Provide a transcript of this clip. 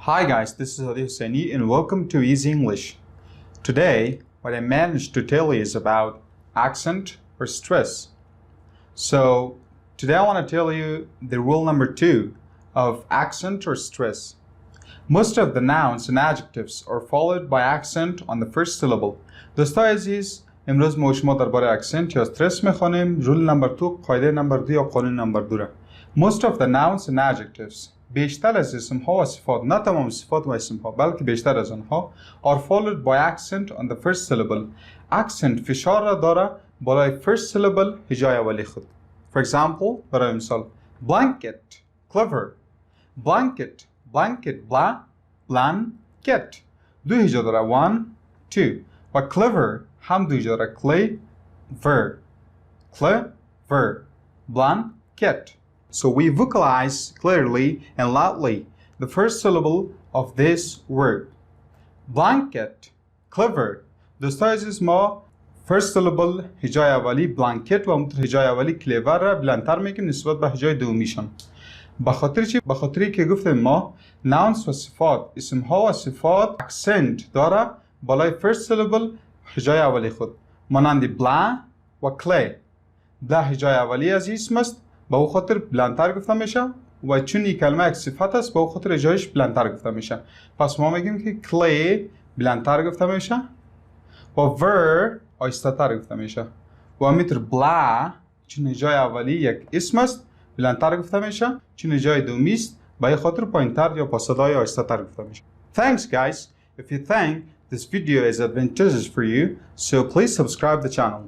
Hi guys, this is Hadi Hussaini and welcome to Easy English. Today, what I managed to tell you is about accent or stress. So, today I want to tell you the rule number 2 of accent or stress. Most of the nouns and adjectives are followed by accent on the first syllable. دوستای عزیز، امروز ما شما درباره اکسنت یا استرس میخوانیم. رول نمبر 2، قاعده نمبر 2 یا قانون نمبر 2. Most of the nouns and adjectives، بیشتر از اسم ها و صفات، نه تمام صفات و اسم ها بلکه بیشتر از آنها are followed by accent on the first syllable. accent فشار را داره بالای first syllable هجای اولی خود. For example، برای مثال blanket، clever، blanket، blanket، blanket دو هجا داره 1 2 و clever هم دو هجا داره clever، clever، blanket. So we vocalize clearly and loudly the first syllable of this word. Blanket، clever. دوستای عزیز، ما first syllable هجای اولی blanket و همونطور هجای اولی clever را بلندتر میگیم نسبت به هجای دومیشان. به خاطر چی؟ به خاطری که گفتیم ما nouns و صفات، اسم ها و صفات accent داره بالای first syllable هجای اولی خود. مانند بلا و clay. بلا هجای اولی از اسم است، با او خاطر بلندتر گفته میشه و چون این کلمه یک صفت است با او خاطر جایش بلندتر گفته میشه. پس ما میگیم که clay بلندتر گفته میشه و ver آهسته تر گفته میشه و همینطور بلا چون جای اولی یک اسم است بلندتر گفته میشه، چون جای دومی است با این خاطر پایینتر یا با صدای آهسته تر گفته میشه. Thanks guys. If you think this video is advantageous for you, so please subscribe the channel.